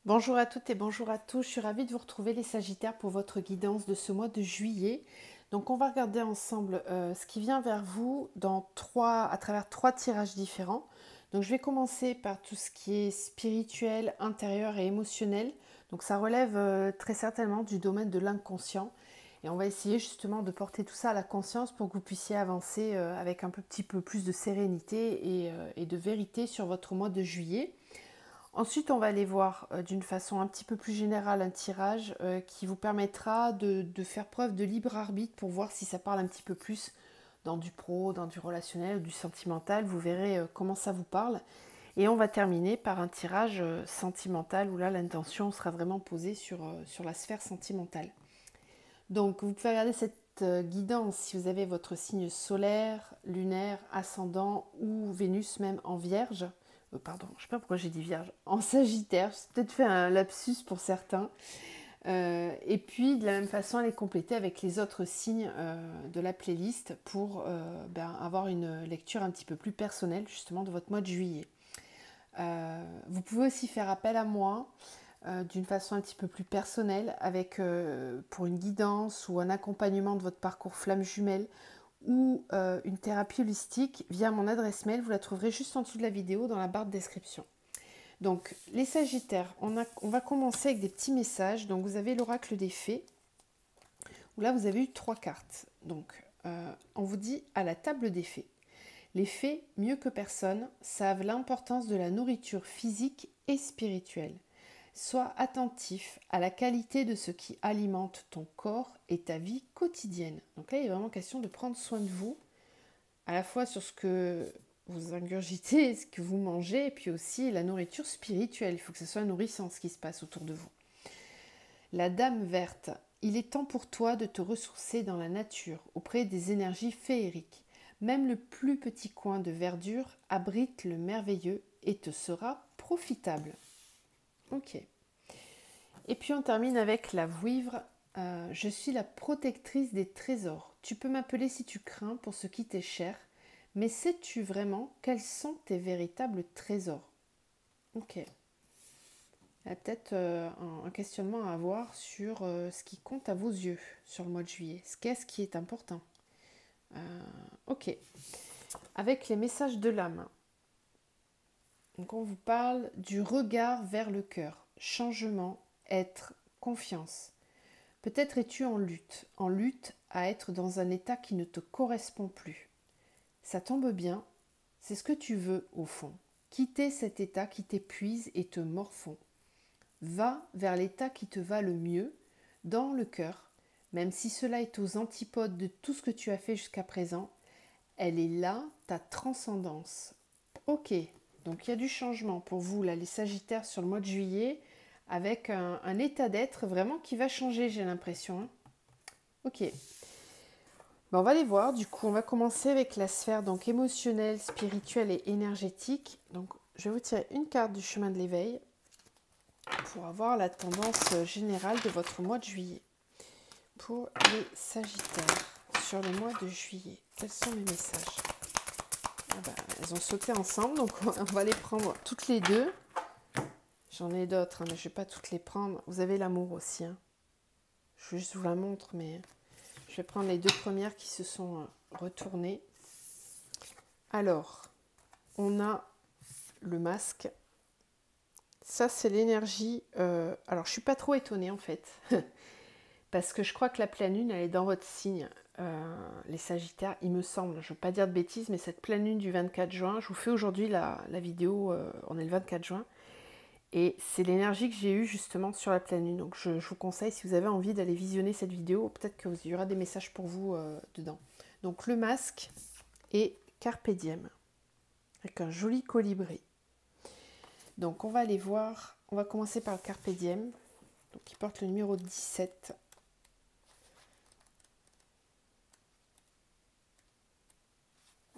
Bonjour à toutes et bonjour à tous, je suis ravie de vous retrouver les Sagittaires pour votre guidance de ce mois de juillet. Donc on va regarder ensemble ce qui vient vers vous à travers trois tirages différents. Donc je vais commencer par tout ce qui est spirituel, intérieur et émotionnel. Donc ça relève très certainement du domaine de l'inconscient. Et on va essayer justement de porter tout ça à la conscience pour que vous puissiez avancer avec un petit peu plus de sérénité et de vérité sur votre mois de juillet. Ensuite, on va aller voir d'une façon un petit peu plus générale un tirage qui vous permettra de faire preuve de libre arbitre pour voir si ça parle un petit peu plus dans du pro, dans du relationnel ou du sentimental. Vous verrez comment ça vous parle. Et on va terminer par un tirage sentimental où là, l'intention sera vraiment posée sur la sphère sentimentale. Donc, vous pouvez regarder cette guidance si vous avez votre signe solaire, lunaire, ascendant ou Vénus même en Vierge. Pardon, je ne sais pas pourquoi j'ai dit Vierge. En Sagittaire, j'ai peut-être fait un lapsus pour certains. Et puis, de la même façon, elle est complétée avec les autres signes de la playlist pour avoir une lecture un petit peu plus personnelle justement de votre mois de juillet. Vous pouvez aussi faire appel à moi d'une façon un petit peu plus personnelle pour une guidance ou un accompagnement de votre parcours flamme jumelle ou une thérapie holistique via mon adresse mail. Vous la trouverez juste en dessous de la vidéo dans la barre de description. Donc les Sagittaires, on va commencer avec des petits messages. Donc vous avez l'oracle des fées où là vous avez eu 3 cartes. Donc on vous dit à la table des fées. Les fées, mieux que personne, savent l'importance de la nourriture physique et spirituelle. Sois attentif à la qualité de ce qui alimente ton corps et ta vie quotidienne. Donc là, il est vraiment question de prendre soin de vous, à la fois sur ce que vous ingurgitez, ce que vous mangez, et puis aussi la nourriture spirituelle. Il faut que ce soit nourrissant ce qui se passe autour de vous. La Dame verte, il est temps pour toi de te ressourcer dans la nature, auprès des énergies féeriques. Même le plus petit coin de verdure abrite le merveilleux et te sera profitable. Ok. Et puis on termine avec la vouivre. Je suis la protectrice des trésors. Tu peux m'appeler si tu crains pour ce qui t'est cher, mais sais-tu vraiment quels sont tes véritables trésors? Ok. Il y a peut-être un questionnement à avoir sur ce qui compte à vos yeux sur le mois de juillet. Qu'est-ce qui est important? Ok. Avec les messages de l'âme. Donc on vous parle du regard vers le cœur. Changement, être, confiance. Peut-être es-tu en lutte à être dans un état qui ne te correspond plus. Ça tombe bien, c'est ce que tu veux au fond. Quitter cet état qui t'épuise et te morfond. Va vers l'état qui te va le mieux, dans le cœur, même si cela est aux antipodes de tout ce que tu as fait jusqu'à présent. Elle est là, ta transcendance. Ok, donc il y a du changement pour vous, là, les Sagittaires, sur le mois de juillet, avec un état d'être vraiment qui va changer, j'ai l'impression. Hein. Ok. On va les voir. Du coup, on va commencer avec la sphère donc émotionnelle, spirituelle et énergétique. Donc, je vais vous tirer une carte du chemin de l'éveil pour avoir la tendance générale de votre mois de juillet. Pour les Sagittaires, sur le mois de juillet, quels sont les messages? Elles ont sauté ensemble, donc on va les prendre toutes les deux. J'en ai d'autres, mais je ne vais pas toutes les prendre. Vous avez l'amour aussi. Hein. Je juste vous la montre, mais je vais prendre les deux premières qui se sont retournées. Alors, on a le masque. Ça, c'est l'énergie. Alors, je ne suis pas trop étonnée, en fait. Parce que je crois que la pleine lune, elle est dans votre signe. Les Sagittaires, il me semble. Je ne veux pas dire de bêtises, mais cette pleine lune du 24 juin, je vous fais aujourd'hui la vidéo. On est le 24 juin. Et c'est l'énergie que j'ai eue justement sur la pleine lune. Donc je vous conseille, si vous avez envie d'aller visionner cette vidéo, peut-être qu'il y aura des messages pour vous dedans. Donc le masque et Carpe Diem, avec un joli colibri. Donc on va aller voir, on va commencer par le Carpe Diem, donc qui porte le numéro 17.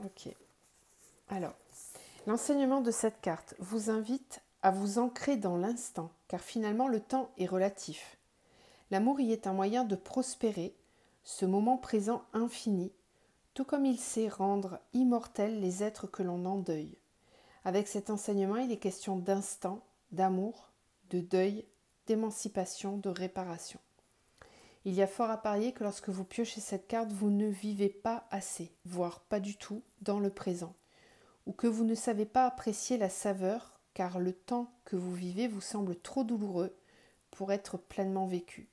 Ok. Alors, l'enseignement de cette carte vous invite à vous ancrer dans l'instant, car finalement le temps est relatif. L'amour y est un moyen de prospérer, ce moment présent infini, tout comme il sait rendre immortels les êtres que l'on endeuille. Avec cet enseignement, il est question d'instant, d'amour, de deuil, d'émancipation, de réparation. Il y a fort à parier que lorsque vous piochez cette carte, vous ne vivez pas assez, voire pas du tout, dans le présent, ou que vous ne savez pas apprécier la saveur, car le temps que vous vivez vous semble trop douloureux pour être pleinement vécu,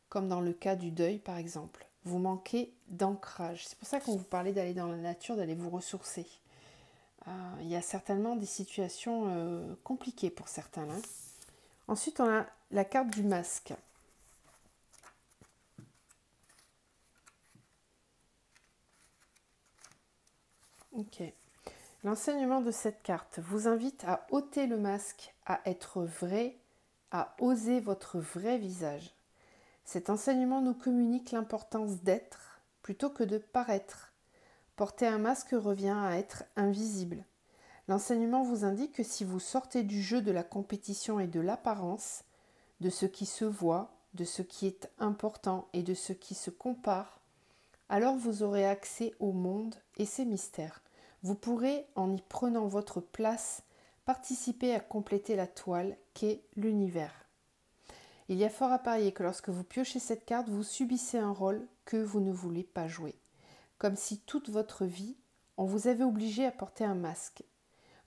comme dans le cas du deuil par exemple. Vous manquez d'ancrage. C'est pour ça qu'on vous parlait d'aller dans la nature, d'aller vous ressourcer. Il y a certainement des situations compliquées pour certains là. Ensuite, on a la carte du masque. Ok. L'enseignement de cette carte vous invite à ôter le masque, à être vrai, à oser votre vrai visage. Cet enseignement nous communique l'importance d'être plutôt que de paraître. Porter un masque revient à être invisible. L'enseignement vous indique que si vous sortez du jeu de la compétition et de l'apparence, de ce qui se voit, de ce qui est important et de ce qui se compare, alors vous aurez accès au monde et ses mystères. Vous pourrez, en y prenant votre place, participer à compléter la toile qu'est l'univers. Il y a fort à parier que lorsque vous piochez cette carte, vous subissez un rôle que vous ne voulez pas jouer. Comme si toute votre vie, on vous avait obligé à porter un masque.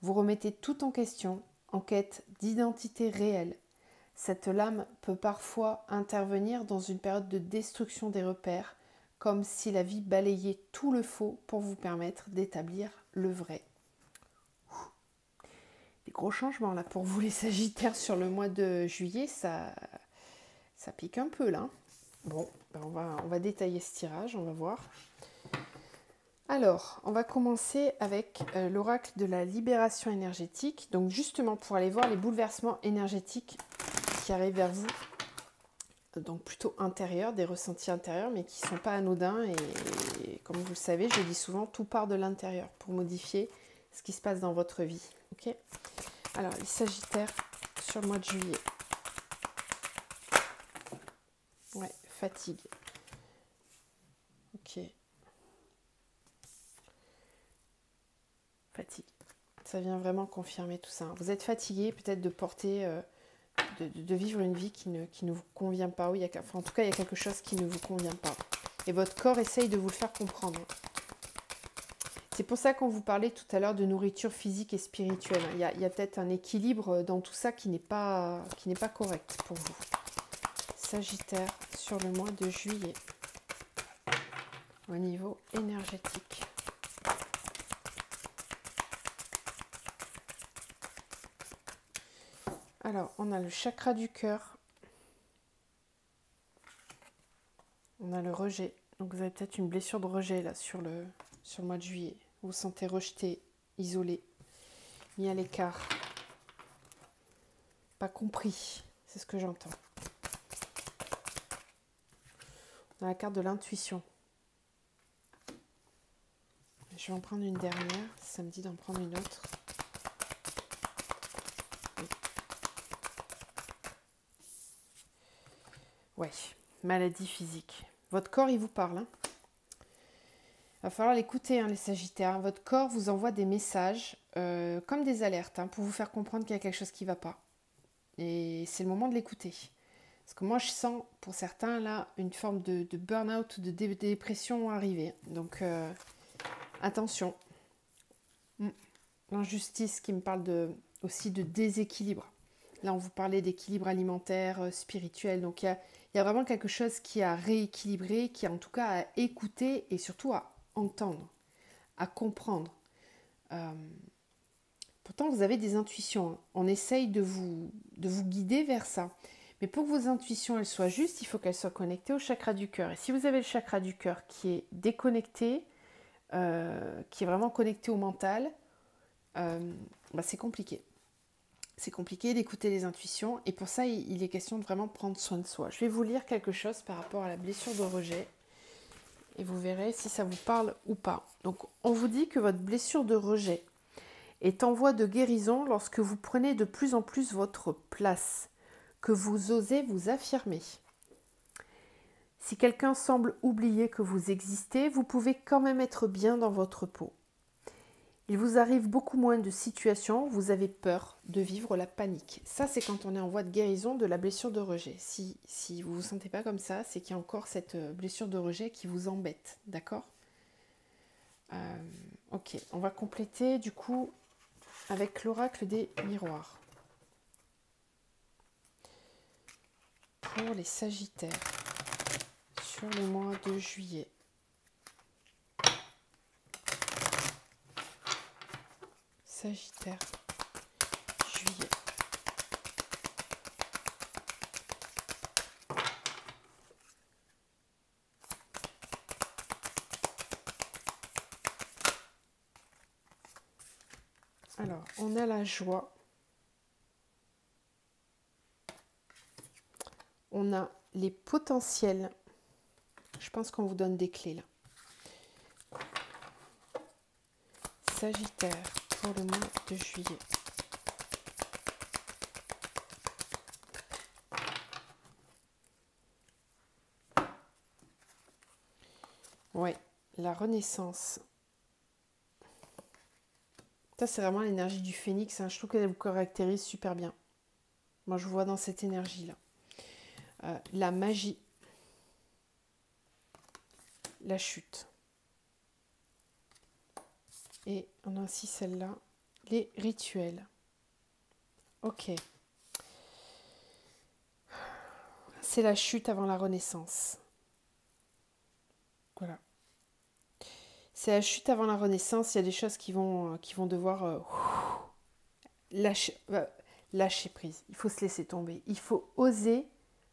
Vous remettez tout en question, en quête d'identité réelle. Cette lame peut parfois intervenir dans une période de destruction des repères, comme si la vie balayait tout le faux pour vous permettre d'établir le vrai. Des gros changements là pour vous les Sagittaires sur le mois de juillet, ça pique un peu là. Bon, ben on va détailler ce tirage, on va voir. Alors, on va commencer avec l'oracle de la libération énergétique. Donc justement pour aller voir les bouleversements énergétiques qui arrivent vers vous, donc plutôt intérieurs, des ressentis intérieurs, mais qui ne sont pas anodins. Et comme vous le savez, je dis souvent, tout part de l'intérieur pour modifier ce qui se passe dans votre vie. Ok ? Alors, les Sagittaires sur le mois de juillet. Ouais, fatigue. Ok. Fatigue. Ça vient vraiment confirmer tout ça. Vous êtes fatigué peut-être de porter, de vivre une vie qui ne vous convient pas. Oui, en tout cas, il y a quelque chose qui ne vous convient pas. Et votre corps essaye de vous le faire comprendre. C'est pour ça qu'on vous parlait tout à l'heure de nourriture physique et spirituelle. Il y a peut-être un équilibre dans tout ça qui n'est pas correct pour vous. Sagittaire sur le mois de juillet. Au niveau énergétique. Alors, on a le chakra du cœur. On a le rejet. Donc, vous avez peut-être une blessure de rejet là sur le mois de juillet. Vous vous sentez rejeté, isolé, mis à l'écart. Pas compris, c'est ce que j'entends. On a la carte de l'intuition. Je vais en prendre une dernière. Ça me dit d'en prendre une autre. Ouais, maladie physique. Votre corps, il vous parle. Hein. Il va falloir l'écouter, hein, les Sagittaires. Votre corps vous envoie des messages, comme des alertes, hein, pour vous faire comprendre qu'il y a quelque chose qui ne va pas. Et c'est le moment de l'écouter. Parce que moi, je sens, pour certains, là, une forme de burn-out, de dépression arriver. Donc, attention. L'injustice qui me parle aussi de déséquilibre. Là, on vous parlait d'équilibre alimentaire, spirituel. Donc, il y a vraiment quelque chose qui a rééquilibré, qui a en tout cas à écouter et surtout à entendre, à comprendre. Pourtant, vous avez des intuitions. Hein. On essaye de vous guider vers ça. Mais pour que vos intuitions elles soient justes, il faut qu'elles soient connectées au chakra du cœur. Et si vous avez le chakra du cœur qui est déconnecté, qui est vraiment connecté au mental, c'est compliqué. C'est compliqué d'écouter les intuitions. Et pour ça, il est question de vraiment prendre soin de soi. Je vais vous lire quelque chose par rapport à la blessure de rejet. Et vous verrez si ça vous parle ou pas. Donc, on vous dit que votre blessure de rejet est en voie de guérison lorsque vous prenez de plus en plus votre place, que vous osez vous affirmer. Si quelqu'un semble oublier que vous existez, vous pouvez quand même être bien dans votre peau. Il vous arrive beaucoup moins de situations où vous avez peur de vivre la panique. Ça, c'est quand on est en voie de guérison de la blessure de rejet. Si vous ne vous sentez pas comme ça, c'est qu'il y a encore cette blessure de rejet qui vous embête. D'accord? Ok, on va compléter du coup avec l'oracle des miroirs. Pour les Sagittaires, sur le mois de juillet. Sagittaire, juillet. Alors, on a la joie. On a les potentiels. Je pense qu'on vous donne des clés là. Sagittaire pour le mois de juillet. Ouais, la renaissance. Ça, c'est vraiment l'énergie du phénix. Hein. Je trouve qu'elle vous caractérise super bien. Moi, je vous vois dans cette énergie-là. La magie. La chute. Et on a aussi celle-là. Les rituels. Ok. C'est la chute avant la renaissance. Voilà. C'est la chute avant la renaissance. Il y a des choses qui vont devoir lâcher prise. Il faut se laisser tomber. Il faut oser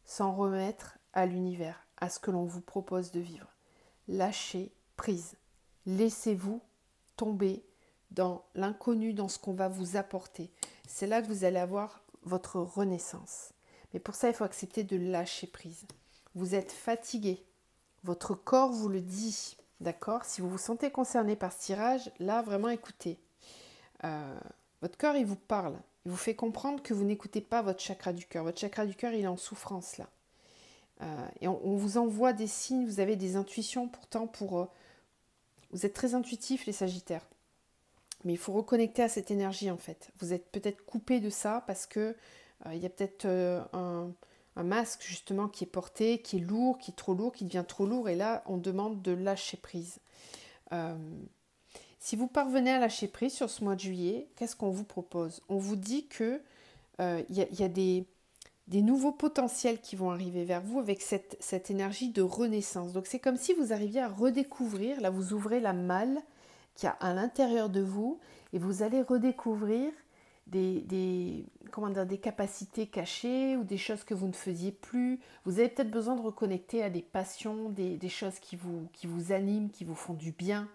s'en remettre à l'univers, à ce que l'on vous propose de vivre. Lâchez prise. Laissez-vous tomber dans l'inconnu, dans ce qu'on va vous apporter. C'est là que vous allez avoir votre renaissance. Mais pour ça, il faut accepter de lâcher prise. Vous êtes fatigué. Votre corps vous le dit. D'accord? Si vous vous sentez concerné par ce tirage, là, vraiment écoutez. Votre cœur, il vous parle. Il vous fait comprendre que vous n'écoutez pas votre chakra du cœur. Votre chakra du cœur, il est en souffrance, là. Et on vous envoie des signes, vous avez des intuitions pourtant pour... vous êtes très intuitifs, les Sagittaires. Mais il faut reconnecter à cette énergie, en fait. Vous êtes peut-être coupé de ça parce que il y a peut-être un masque, justement, qui est porté, qui est lourd, qui est trop lourd, qui devient trop lourd. Et là, on demande de lâcher prise. Si vous parvenez à lâcher prise sur ce mois de juillet, qu'est-ce qu'on vous propose? On vous dit que y a des nouveaux potentiels qui vont arriver vers vous avec cette énergie de renaissance. Donc c'est comme si vous arriviez à redécouvrir, là vous ouvrez la malle qu'il y a à l'intérieur de vous et vous allez redécouvrir des capacités cachées ou des choses que vous ne faisiez plus. Vous avez peut-être besoin de reconnecter à des passions, des choses qui vous animent, qui vous font du bien.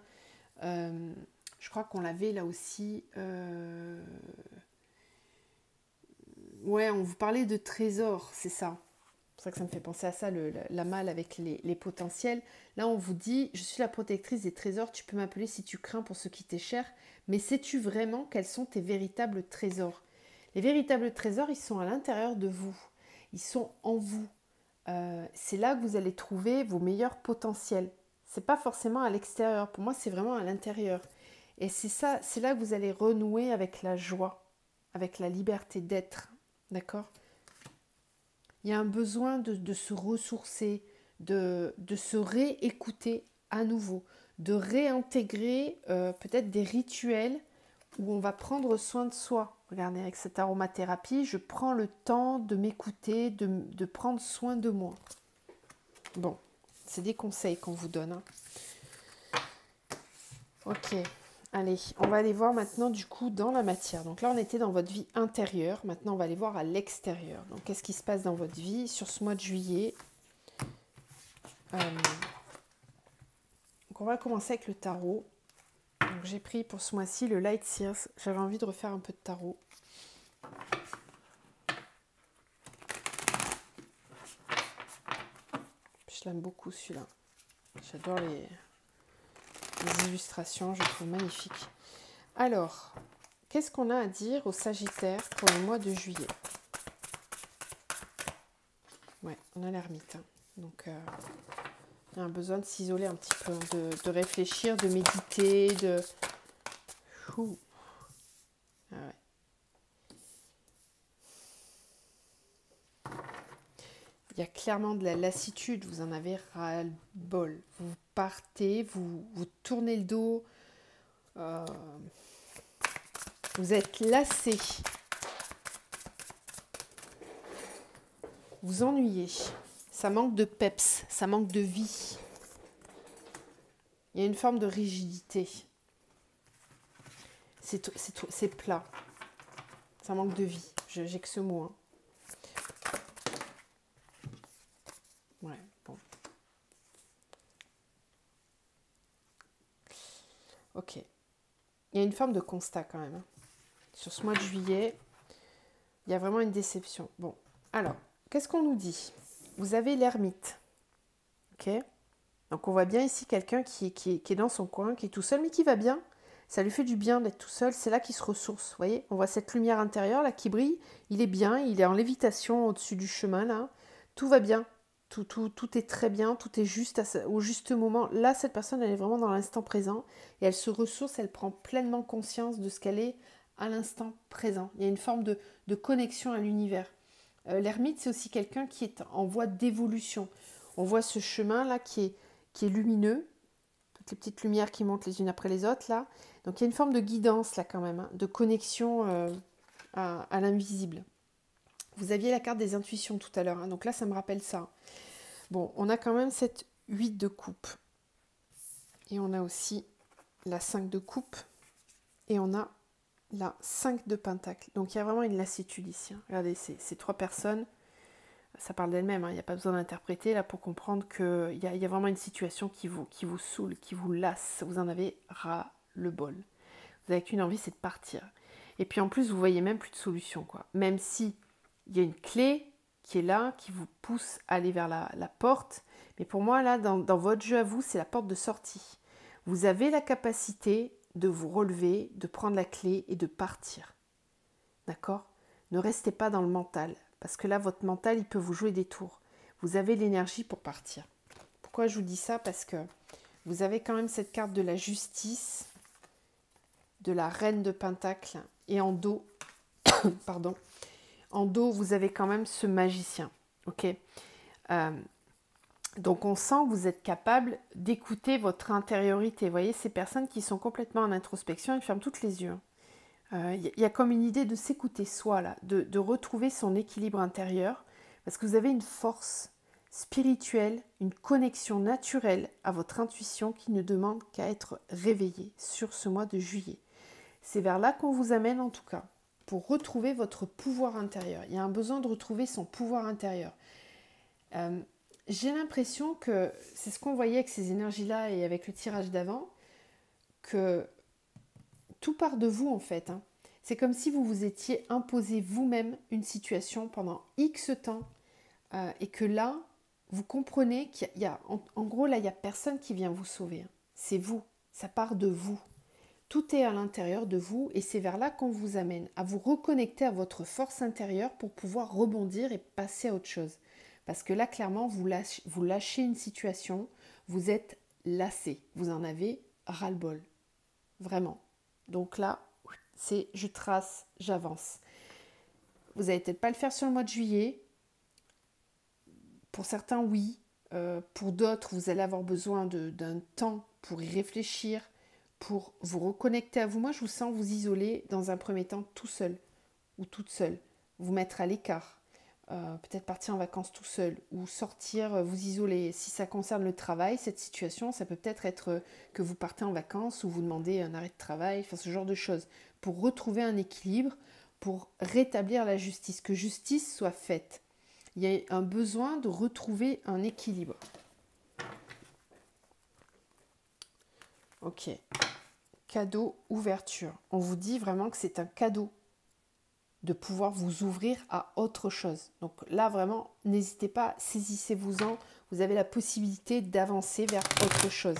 Je crois qu'on l'avait là aussi... Ouais, on vous parlait de trésors, c'est ça. C'est pour ça que ça me fait penser à ça, la malle avec les potentiels. Là, on vous dit, je suis la protectrice des trésors, tu peux m'appeler si tu crains pour ce qui t'est cher, mais sais-tu vraiment quels sont tes véritables trésors? Les véritables trésors, ils sont à l'intérieur de vous. Ils sont en vous. C'est là que vous allez trouver vos meilleurs potentiels. C'est pas forcément à l'extérieur. Pour moi, c'est vraiment à l'intérieur. Et c'est là que vous allez renouer avec la joie, avec la liberté d'être. D'accord? Il y a un besoin de se ressourcer, de se réécouter à nouveau, de réintégrer peut-être des rituels où on va prendre soin de soi. Regardez, avec cette aromathérapie, je prends le temps de m'écouter, de prendre soin de moi. Bon, c'est des conseils qu'on vous donne. Hein. Ok. Allez, on va aller voir maintenant du coup dans la matière. Donc là, on était dans votre vie intérieure. Maintenant, on va aller voir à l'extérieur. Donc, qu'est-ce qui se passe dans votre vie sur ce mois de juillet? Donc, on va commencer avec le tarot. Donc, j'ai pris pour ce mois-ci le Light Sears. J'avais envie de refaire un peu de tarot. Je l'aime beaucoup celui-là. J'adore les illustrations, je le trouve magnifique. Alors, qu'est-ce qu'on a à dire aux Sagittaires pour le mois de juillet? Ouais, on a l'ermite. Hein. Donc, il y a un besoin de s'isoler un petit peu, de réfléchir, de méditer, Ouh. Ah ouais. Il y a clairement de la lassitude, vous en avez ras-le-bol. Vous partez, vous tournez le dos, vous êtes lassé, vous ennuyez. Ça manque de peps, ça manque de vie. Il y a une forme de rigidité. C'est plat. Ça manque de vie. J'ai que ce mot. Hein. Ouais, bon. Ok. Il y a une forme de constat quand même. Hein. Sur ce mois de juillet, il y a vraiment une déception. Bon, alors, qu'est-ce qu'on nous dit? Vous avez l'ermite. Ok. Donc on voit bien ici quelqu'un qui est dans son coin, qui est tout seul, mais qui va bien. Ça lui fait du bien d'être tout seul. C'est là qu'il se ressource. Vous voyez, on voit cette lumière intérieure là qui brille. Il est bien, il est en lévitation au-dessus du chemin là. Tout va bien. Tout est très bien, tout est juste au juste moment. Là, cette personne, elle est vraiment dans l'instant présent et elle se ressource, elle prend pleinement conscience de ce qu'elle est à l'instant présent. Il y a une forme de connexion à l'univers. L'ermite, c'est aussi quelqu'un qui est en voie d'évolution. On voit ce chemin-là qui est lumineux, toutes les petites lumières qui montent les unes après les autres, là. Donc il y a une forme de guidance, là, quand même, hein, de connexion à l'invisible. Vous aviez la carte des intuitions tout à l'heure, hein, donc là, ça me rappelle ça. Bon, on a quand même cette 8 de coupe. Et on a aussi la 5 de coupe. Et on a la 5 de pentacle. Donc il y a vraiment une lassitude ici. Hein. Regardez, ces trois personnes, ça parle d'elles-mêmes. Hein. Il n'y a pas besoin d'interpréter là pour comprendre qu'il y a vraiment une situation qui vous saoule, qui vous lasse. Vous en avez ras le bol. Vous n'avez qu'une envie, c'est de partir. Et puis en plus, vous voyez même plus de solution, quoi. Même si il y a une clé qui est là, qui vous pousse à aller vers la porte. Mais pour moi, là, dans votre jeu à vous, c'est la porte de sortie. Vous avez la capacité de vous relever, de prendre la clé et de partir. D'accord? Ne restez pas dans le mental, parce que là, votre mental, il peut vous jouer des tours. Vous avez l'énergie pour partir. Pourquoi je vous dis ça? Parce que vous avez quand même cette carte de la justice, de la reine de pentacle, et en dos, pardon, en dos, vous avez quand même ce magicien. Ok. Donc on sent que vous êtes capable d'écouter votre intériorité. Vous voyez, ces personnes qui sont complètement en introspection, elles ferment toutes les yeux. Il y a comme une idée de s'écouter soi, là, de retrouver son équilibre intérieur, parce que vous avez une force spirituelle, une connexion naturelle à votre intuition qui ne demande qu'à être réveillée sur ce mois de juillet. C'est vers là qu'on vous amène en tout cas, pour retrouver votre pouvoir intérieur. Il y a un besoin de retrouver son pouvoir intérieur. J'ai l'impression que c'est ce qu'on voyait avec ces énergies-là et avec le tirage d'avant, que tout part de vous en fait. Hein. C'est comme si vous vous étiez imposé vous-même une situation pendant X temps et que là, vous comprenez qu'il y a, en gros, là, il n'y a personne qui vient vous sauver. Hein. C'est vous, ça part de vous. Tout est à l'intérieur de vous et c'est vers là qu'on vous amène, à vous reconnecter à votre force intérieure pour pouvoir rebondir et passer à autre chose. Parce que là, clairement, vous lâchez une situation, vous êtes lassé, vous en avez ras-le-bol. Vraiment. Donc là, c'est je trace, j'avance. Vous n'allez peut-être pas le faire sur le mois de juillet. Pour certains, oui. Pour d'autres, vous allez avoir besoin d'un temps pour y réfléchir, pour vous reconnecter à vous. Moi, je vous sens vous isoler dans un premier temps tout seul ou toute seule. Vous mettre à l'écart. Peut-être partir en vacances tout seul ou sortir, vous isoler. Si ça concerne le travail, cette situation, ça peut peut-être être que vous partez en vacances ou vous demandez un arrêt de travail, enfin ce genre de choses, pour retrouver un équilibre, pour rétablir la justice, que justice soit faite. Il y a un besoin de retrouver un équilibre. Ok. Cadeau, ouverture. On vous dit vraiment que c'est un cadeau de pouvoir vous ouvrir à autre chose. Donc là, vraiment, n'hésitez pas, saisissez-vous-en. Vous avez la possibilité d'avancer vers autre chose.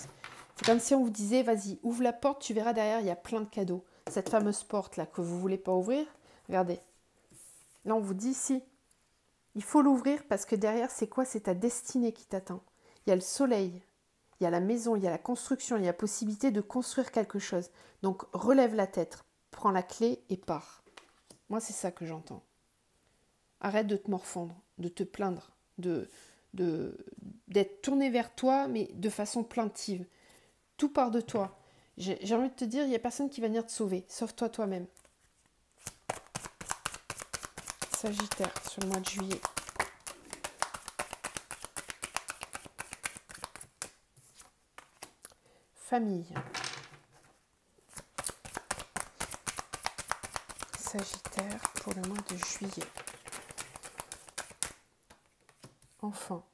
C'est comme si on vous disait, vas-y, ouvre la porte, tu verras derrière, il y a plein de cadeaux. Cette fameuse porte-là que vous ne voulez pas ouvrir, regardez. Là, on vous dit, si, il faut l'ouvrir parce que derrière, c'est quoi? C'est ta destinée qui t'attend. Il y a le soleil. il y a la maison, il y a la construction, il y a la possibilité de construire quelque chose. Donc relève la tête, prends la clé et pars. Moi, c'est ça que j'entends. Arrête de te morfondre, de te plaindre, d'être tourné vers toi, mais de façon plaintive. Tout part de toi. J'ai envie de te dire, il n'y a personne qui va venir te sauver. Sauve-toi toi-même. Sagittaire, sur le mois de juillet. Famille. Sagittaire pour le mois de juillet. Enfant.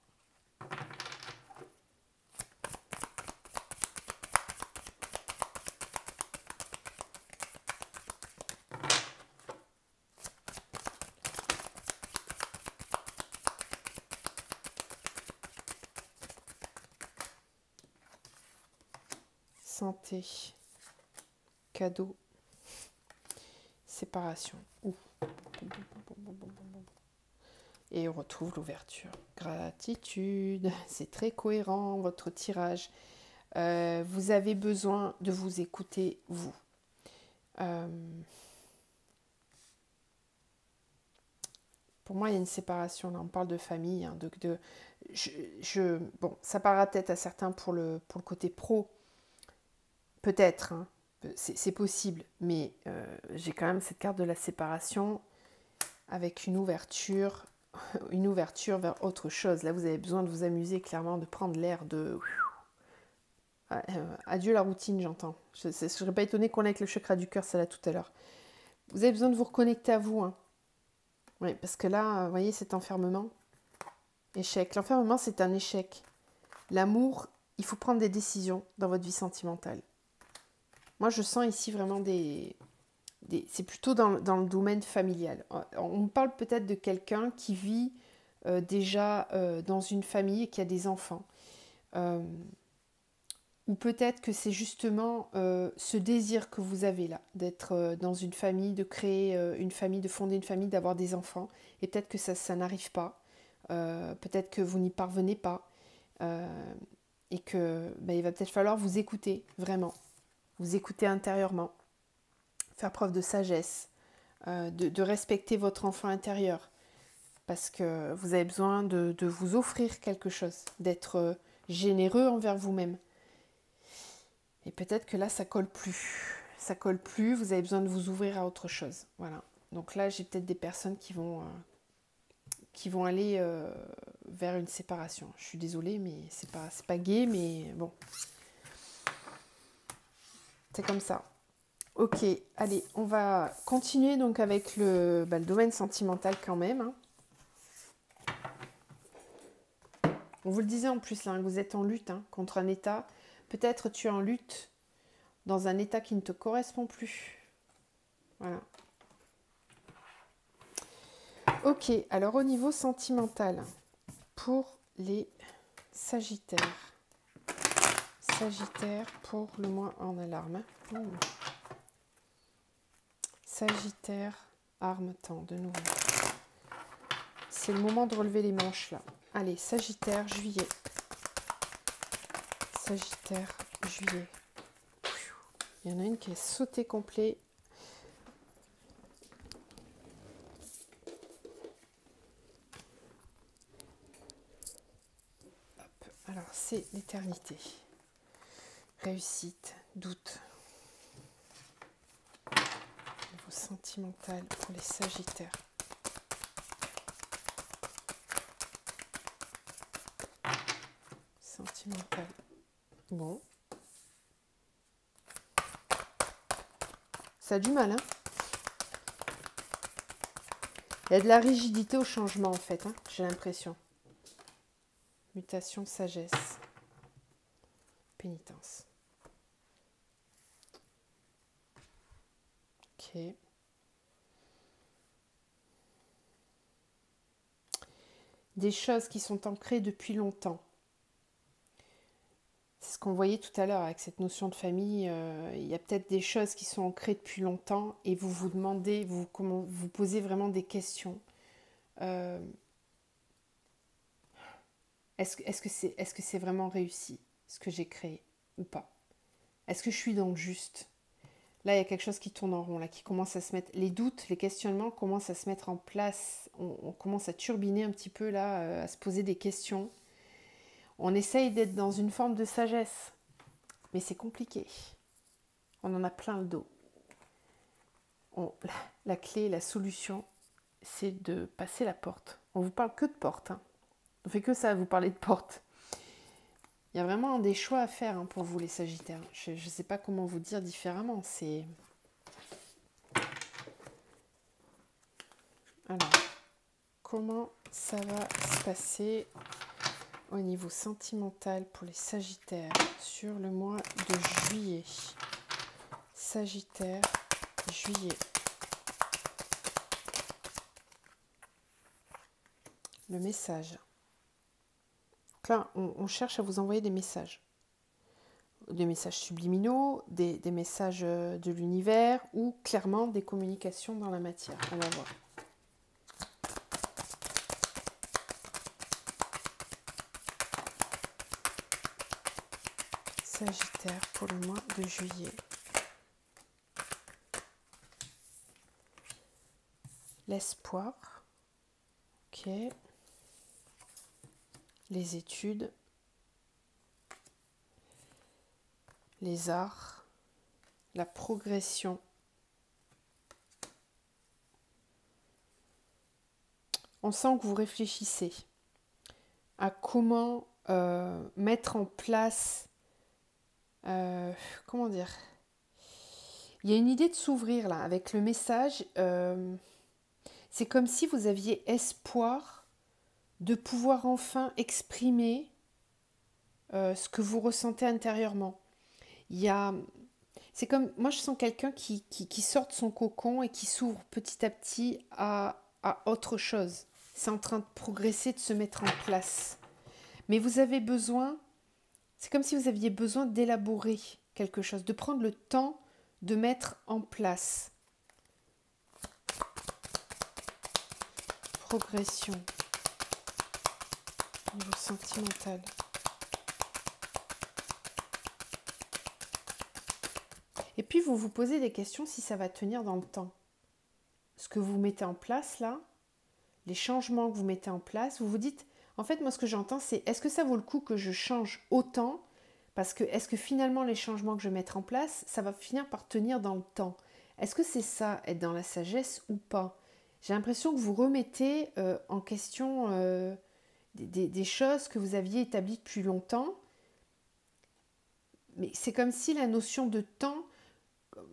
Santé. Cadeau. Séparation. Ouh. Et on retrouve l'ouverture. Gratitude. C'est très cohérent, votre tirage. Vous avez besoin de vous écouter, vous. Pour moi, il y a une séparation. Là, on parle de famille. Hein, bon, ça paraît peut-être à certains pour le côté pro. Peut-être. Hein, c'est possible. Mais j'ai quand même cette carte de la séparation avec une ouverture vers autre chose. Là, vous avez besoin de vous amuser, clairement, de prendre l'air, de... adieu la routine, j'entends. Je ne serais pas étonnée qu'on ait avec le chakra du cœur, ça là tout à l'heure. Vous avez besoin de vous reconnecter à vous. Hein. Oui, parce que là, vous voyez, cet enfermement, échec. L'enfermement, c'est un échec. L'amour, il faut prendre des décisions dans votre vie sentimentale. Moi, je sens ici vraiment c'est plutôt dans le domaine familial. On parle peut-être de quelqu'un qui vit déjà dans une famille et qui a des enfants. Ou peut-être que c'est justement ce désir que vous avez là, d'être dans une famille, de créer une famille, de fonder une famille, d'avoir des enfants. Et peut-être que ça n'arrive pas. Peut-être que vous n'y parvenez pas. Et que il va peut-être falloir vous écouter, vraiment. Vous écouter intérieurement. Faire preuve de sagesse. De respecter votre enfant intérieur. Parce que vous avez besoin de vous offrir quelque chose. D'être généreux envers vous-même. Et peut-être que là, ça colle plus. Ça colle plus, vous avez besoin de vous ouvrir à autre chose. Voilà. Donc là, j'ai peut-être des personnes qui vont aller vers une séparation. Je suis désolée, mais c'est pas gai, mais bon. C'est comme ça. Ok, allez, on va continuer donc avec le domaine sentimental quand même. Hein. On vous le disait en plus, là, vous êtes en lutte contre un état. Peut-être tu es en lutte dans un état qui ne te correspond plus. Voilà. Ok, alors au niveau sentimental, pour les Sagittaires. Sagittaire pour le mois en alarme. Sagittaire, arme temps, de nouveau. C'est le moment de relever les manches là. Allez, Sagittaire, juillet. Sagittaire, juillet. Il y en a une qui est sautée complet. Hop. Alors, c'est l'éternité. Réussite, doute. Niveau sentimental pour les Sagittaires. Sentimental. Bon. Ça a du mal, hein. Il y a de la rigidité au changement, en fait, hein, j'ai l'impression. Mutation, sagesse. Pénitence. Ok. Des choses qui sont ancrées depuis longtemps. C'est ce qu'on voyait tout à l'heure avec cette notion de famille. Il y a peut-être des choses qui sont ancrées depuis longtemps et vous vous demandez, vous posez vraiment des questions. Est-ce que c'est vraiment réussi? ce que j'ai créé ou pas? Est-ce que je suis dans le juste? Là, il y a quelque chose qui tourne en rond, là, qui commence à se mettre... Les doutes, les questionnements commencent à se mettre en place. On commence à turbiner un petit peu, là, à se poser des questions. On essaye d'être dans une forme de sagesse, mais c'est compliqué. On en a plein le dos. La clé, la solution, c'est de passer la porte. On ne vous parle que de porte. Hein. On ne fait que ça, vous parler de porte. Il y a vraiment des choix à faire pour vous, les Sagittaires. Je ne sais pas comment vous dire différemment. C'est... Alors, comment ça va se passer au niveau sentimental pour les Sagittaires sur le mois de juillet? Sagittaire, juillet. Le message. Donc là, on cherche à vous envoyer des messages subliminaux, des messages de l'univers ou clairement des communications dans la matière. On va voir. Sagittaire pour le mois de juillet. L'espoir. Ok. Les études. Les arts. La progression. On sent que vous réfléchissez à comment mettre en place... comment dire? Il y a une idée de s'ouvrir là avec le message. C'est comme si vous aviez espoir de pouvoir enfin exprimer ce que vous ressentez intérieurement. C'est comme, moi je sens quelqu'un qui sort de son cocon et qui s'ouvre petit à petit à autre chose. C'est en train de progresser, de se mettre en place. Mais vous avez besoin, c'est comme si vous aviez besoin d'élaborer quelque chose, de prendre le temps de mettre en place. Progression. Niveau sentimental. Et puis vous vous posez des questions si ça va tenir dans le temps. Ce que vous mettez en place là, les changements que vous mettez en place, vous vous dites, en fait moi ce que j'entends c'est, est-ce que ça vaut le coup que je change autant? Parce que est-ce que finalement les changements que je vais mettre en place, ça va finir par tenir dans le temps? Est-ce que c'est ça, être dans la sagesse ou pas? J'ai l'impression que vous remettez en question des choses que vous aviez établies depuis longtemps. Mais c'est comme si la notion de temps,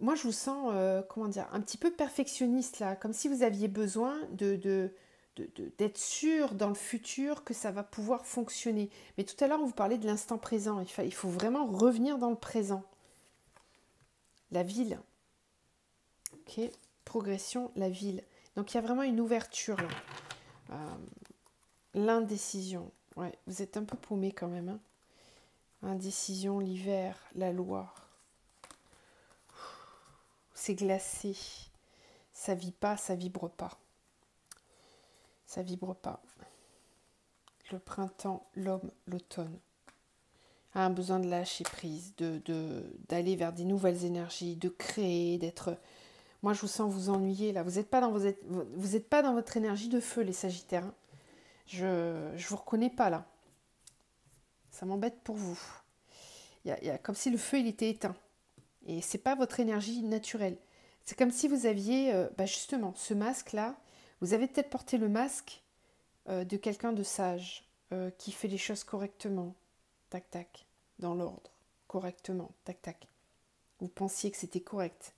moi je vous sens, comment dire, un petit peu perfectionniste là, comme si vous aviez besoin d'être sûr dans le futur que ça va pouvoir fonctionner. Mais tout à l'heure on vous parlait de l'instant présent, il faut vraiment revenir dans le présent. La ville, ok, progression, la ville. Donc il y a vraiment une ouverture là. L'indécision, ouais, vous êtes un peu paumé quand même. Hein. Indécision, l'hiver, la loi. C'est glacé. Ça vit pas, ça vibre pas. Ça vibre pas. Le printemps, l'homme, l'automne a un besoin de lâcher prise, d'aller vers des nouvelles énergies, de créer, d'être... Moi, je vous sens vous ennuyer là. Vous n'êtes pas dans votre énergie de feu, les Sagittaires. Hein. Je vous reconnais pas là. Ça m'embête pour vous. Il y a comme si le feu il était éteint. Et c'est pas votre énergie naturelle. C'est comme si vous aviez justement ce masque là. Vous avez peut-être porté le masque de quelqu'un de sage qui fait les choses correctement. Tac tac. Dans l'ordre. Correctement. Tac tac. Vous pensiez que c'était correct.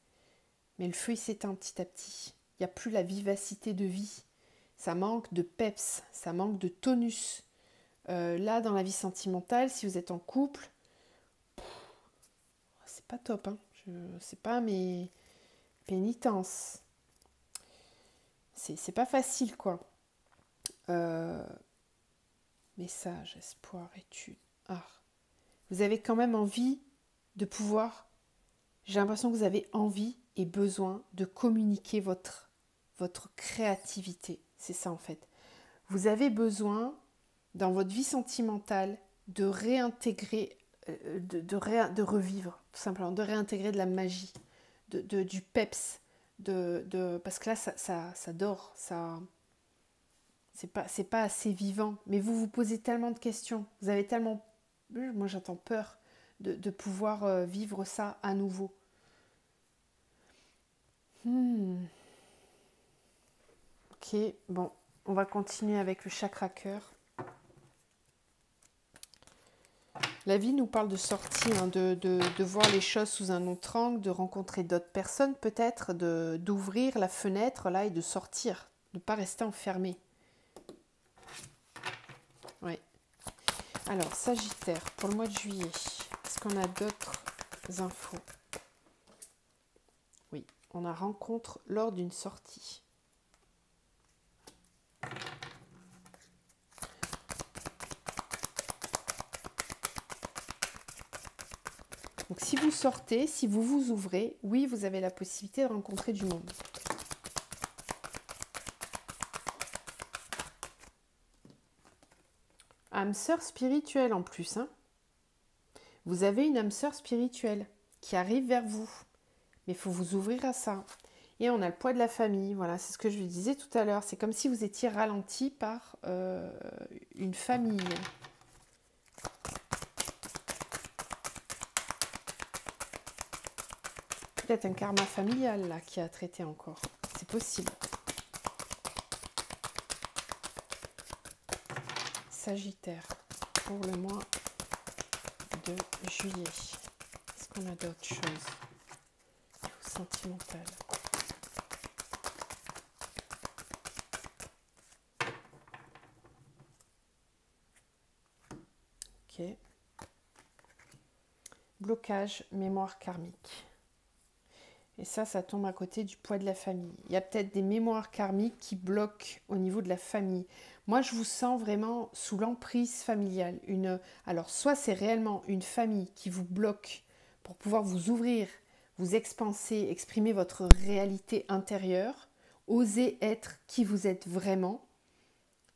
Mais le feu il s'éteint petit à petit. Il n'y a plus la vivacité de vie. Ça manque de peps. Ça manque de tonus. Là dans la vie sentimentale, si vous êtes en couple, c'est pas top, hein. C'est pas mes pénitences. C'est pas facile, quoi. Message, espoir, étude, art. Vous avez quand même envie de pouvoir... J'ai l'impression que vous avez envie et besoin de communiquer votre créativité. C'est ça, en fait. Vous avez besoin, dans votre vie sentimentale, de réintégrer de revivre, tout simplement, de réintégrer de la magie, du peps, parce que là, ça dort, c'est pas assez vivant. Mais vous vous posez tellement de questions, vous avez tellement, moi j'entends peur de pouvoir vivre ça à nouveau. Ok, bon, on va continuer avec le chakra cœur. La vie nous parle de sortir, hein, de voir les choses sous un autre angle, de rencontrer d'autres personnes peut-être, d'ouvrir la fenêtre là et de sortir, de ne pas rester enfermé. Ouais. Alors, Sagittaire, pour le mois de juillet, est-ce qu'on a d'autres infos? Oui, on a rencontre lors d'une sortie. Donc si vous sortez, si vous vous ouvrez, oui, vous avez la possibilité de rencontrer du monde. Âme sœur spirituelle en plus. Hein. Vous avez une âme sœur spirituelle qui arrive vers vous. Mais il faut vous ouvrir à ça. Et on a le poids de la famille. Voilà, c'est ce que je vous disais tout à l'heure. C'est comme si vous étiez ralenti par une famille. Peut-être un karma familial là qui a traité encore. C'est possible. Sagittaire, pour le mois de juillet. Est-ce qu'on a d'autres choses? Sentimentales. Ok. Blocage, mémoire karmique. Et ça tombe à côté du poids de la famille. Il y a peut-être des mémoires karmiques qui bloquent au niveau de la famille. Moi, je vous sens vraiment sous l'emprise familiale. Alors, soit c'est réellement une famille qui vous bloque pour pouvoir vous ouvrir, vous expanser, exprimer votre réalité intérieure, oser être qui vous êtes vraiment,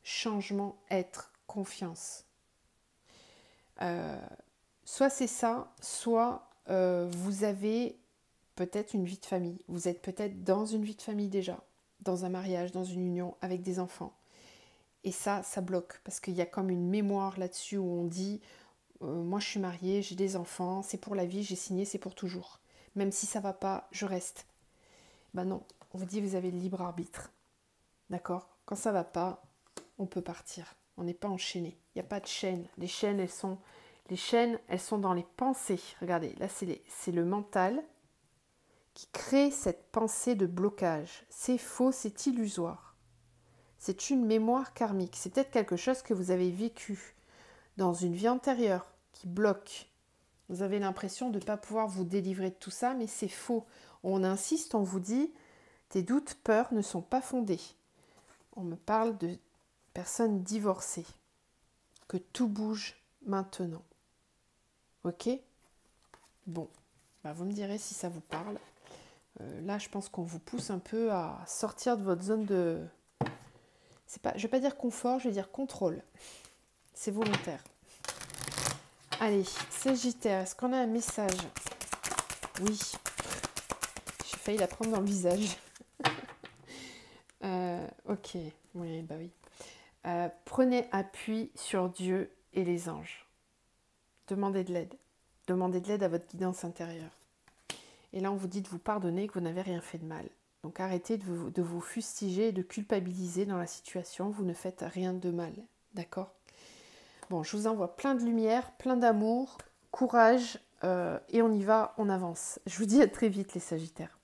changement, être, confiance. Soit c'est ça, soit vous avez peut-être une vie de famille. Vous êtes peut-être dans une vie de famille déjà, dans un mariage, dans une union avec des enfants. Et ça bloque parce qu'il y a comme une mémoire là-dessus où on dit moi je suis mariée, j'ai des enfants, c'est pour la vie, j'ai signé, c'est pour toujours. Même si ça va pas, je reste. Ben non, on vous dit vous avez le libre arbitre. D'accord? Quand ça va pas, on peut partir. On n'est pas enchaîné. Il n'y a pas de chaîne. Les chaînes, elles sont dans les pensées. Regardez, là c'est le mental qui crée cette pensée de blocage. C'est faux, c'est illusoire. C'est une mémoire karmique. C'est peut-être quelque chose que vous avez vécu dans une vie antérieure qui bloque. Vous avez l'impression de ne pas pouvoir vous délivrer de tout ça, mais c'est faux. On insiste, on vous dit, tes doutes, peurs ne sont pas fondés. On me parle de personnes divorcées. Que tout bouge maintenant. Ok? Bon, bah vous me direz si ça vous parle. Là, je pense qu'on vous pousse un peu à sortir de votre zone de... je ne vais pas dire confort, je vais dire contrôle. C'est volontaire. Allez, Sagittaire, est-ce qu'on a un message? Oui. J'ai failli la prendre dans le visage. Ok, oui, bah oui. Prenez appui sur Dieu et les anges. Demandez de l'aide. Demandez de l'aide à votre guidance intérieure. Et là, on vous dit de vous pardonner, que vous n'avez rien fait de mal. Donc arrêtez de vous fustiger et de culpabiliser dans la situation. Vous ne faites rien de mal. D'accord? Bon, je vous envoie plein de lumière, plein d'amour, courage, et on y va, on avance. Je vous dis à très vite les Sagittaires.